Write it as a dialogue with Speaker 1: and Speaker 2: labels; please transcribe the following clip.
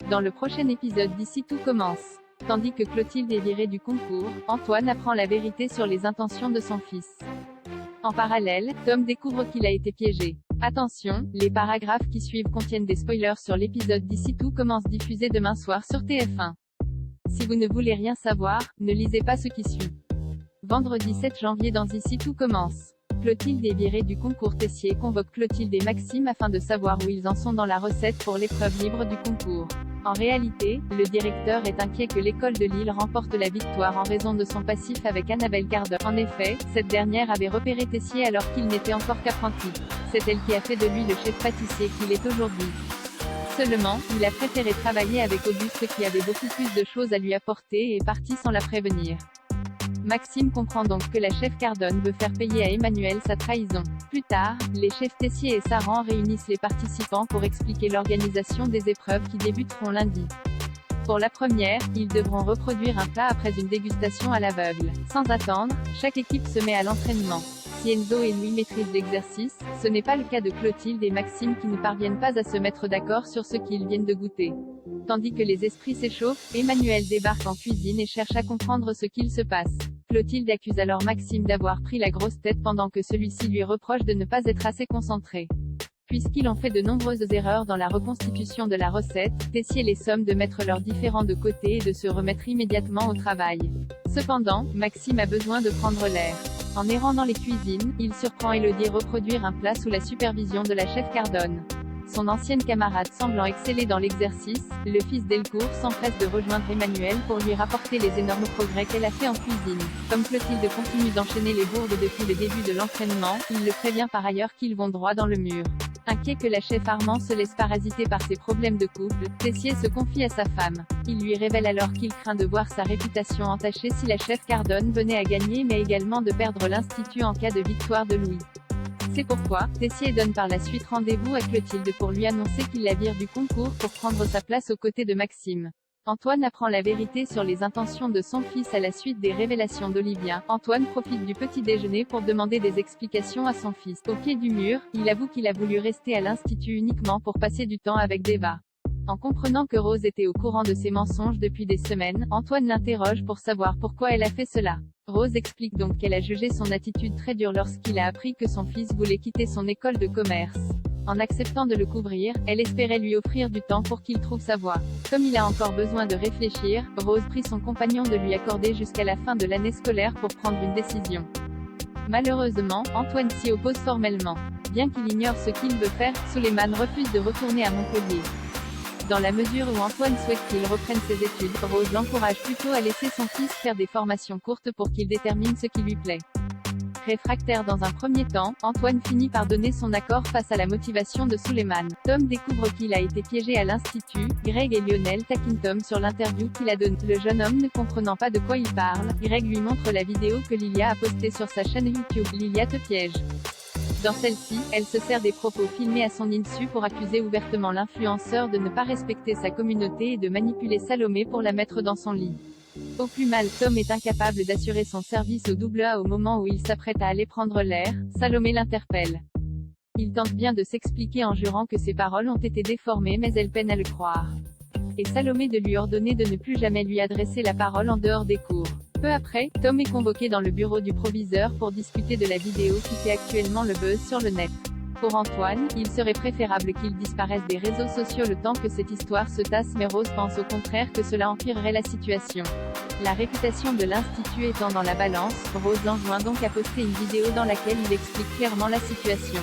Speaker 1: Dans le prochain épisode d'Ici tout commence. Tandis que Clotilde est virée du concours, Antoine apprend la vérité sur les intentions de son fils. En parallèle, Tom découvre qu'il a été piégé. Attention, les paragraphes qui suivent contiennent des spoilers sur l'épisode d'Ici tout commence diffusé demain soir sur TF1. Si vous ne voulez rien savoir, ne lisez pas ce qui suit. Vendredi 7 janvier dans Ici tout commence. Clotilde est virée du concours. Tessier convoque Clotilde et Maxime afin de savoir où ils en sont dans la recette pour l'épreuve libre du concours. En réalité, le directeur est inquiet que l'école de Lille remporte la victoire en raison de son passif avec Annabelle Cardon. En effet, cette dernière avait repéré Tessier alors qu'il n'était encore qu'apprenti. C'est elle qui a fait de lui le chef pâtissier qu'il est aujourd'hui. Seulement, il a préféré travailler avec Auguste qui avait beaucoup plus de choses à lui apporter et est parti sans la prévenir. Maxime comprend donc que la chef Cardone veut faire payer à Emmanuel sa trahison. Plus tard, les chefs Tessier et Saran réunissent les participants pour expliquer l'organisation des épreuves qui débuteront lundi. Pour la première, ils devront reproduire un plat après une dégustation à l'aveugle. Sans attendre, chaque équipe se met à l'entraînement. Si Enzo et Louis maîtrisent l'exercice, ce n'est pas le cas de Clotilde et Maxime qui ne parviennent pas à se mettre d'accord sur ce qu'ils viennent de goûter. Tandis que les esprits s'échauffent, Emmanuel débarque en cuisine et cherche à comprendre ce qu'il se passe. Clotilde accuse alors Maxime d'avoir pris la grosse tête pendant que celui-ci lui reproche de ne pas être assez concentré. Puisqu'ils ont fait de nombreuses erreurs dans la reconstitution de la recette, Tessier les somme de mettre leurs différends de côté et de se remettre immédiatement au travail. Cependant, Maxime a besoin de prendre l'air. En errant dans les cuisines, il surprend Élodie reproduire un plat sous la supervision de la chef Cardone. Son ancienne camarade semblant exceller dans l'exercice, le fils d'Elcourt s'empresse de rejoindre Emmanuel pour lui rapporter les énormes progrès qu'elle a fait en cuisine. Comme Clotilde continue d'enchaîner les bourdes depuis le début de l'entraînement, il le prévient par ailleurs qu'ils vont droit dans le mur. Inquiet que la chef Armand se laisse parasiter par ses problèmes de couple, Tessier se confie à sa femme. Il lui révèle alors qu'il craint de voir sa réputation entachée si la chef Cardone venait à gagner mais également de perdre l'Institut en cas de victoire de Louis. C'est pourquoi, Tessier donne par la suite rendez-vous à Clotilde pour lui annoncer qu'il la vire du concours pour prendre sa place aux côtés de Maxime. Antoine apprend la vérité sur les intentions de son fils à la suite des révélations d'Olivia. Antoine profite du petit déjeuner pour demander des explications à son fils. Au pied du mur, il avoue qu'il a voulu rester à l'Institut uniquement pour passer du temps avec Deva. En comprenant que Rose était au courant de ses mensonges depuis des semaines, Antoine l'interroge pour savoir pourquoi elle a fait cela. Rose explique donc qu'elle a jugé son attitude très dure lorsqu'il a appris que son fils voulait quitter son école de commerce. En acceptant de le couvrir, elle espérait lui offrir du temps pour qu'il trouve sa voie. Comme il a encore besoin de réfléchir, Rose prie son compagnon de lui accorder jusqu'à la fin de l'année scolaire pour prendre une décision. Malheureusement, Antoine s'y oppose formellement. Bien qu'il ignore ce qu'il veut faire, Suleiman refuse de retourner à Montpellier. Dans la mesure où Antoine souhaite qu'il reprenne ses études, Rose l'encourage plutôt à laisser son fils faire des formations courtes pour qu'il détermine ce qui lui plaît. Réfractaire dans un premier temps, Antoine finit par donner son accord face à la motivation de Suleiman. Tom découvre qu'il a été piégé à l'Institut. Greg et Lionel taquinent Tom sur l'interview qu'il a donnée. Le jeune homme ne comprenant pas de quoi il parle, Greg lui montre la vidéo que Lilia a postée sur sa chaîne YouTube. Lilia te piège. Dans celle-ci, elle se sert des propos filmés à son insu pour accuser ouvertement l'influenceur de ne pas respecter sa communauté et de manipuler Salomé pour la mettre dans son lit. Au plus mal, Tom est incapable d'assurer son service au double A au moment où il s'apprête à aller prendre l'air. Salomé l'interpelle. Il tente bien de s'expliquer en jurant que ses paroles ont été déformées mais elle peine à le croire. Et Salomé de lui ordonner de ne plus jamais lui adresser la parole en dehors des cours. Peu après, Tom est convoqué dans le bureau du proviseur pour discuter de la vidéo qui fait actuellement le buzz sur le net. Pour Antoine, il serait préférable qu'il disparaisse des réseaux sociaux le temps que cette histoire se tasse, mais Rose pense au contraire que cela empirerait la situation. La réputation de l'Institut étant dans la balance, Rose l'enjoint donc à poster une vidéo dans laquelle il explique clairement la situation.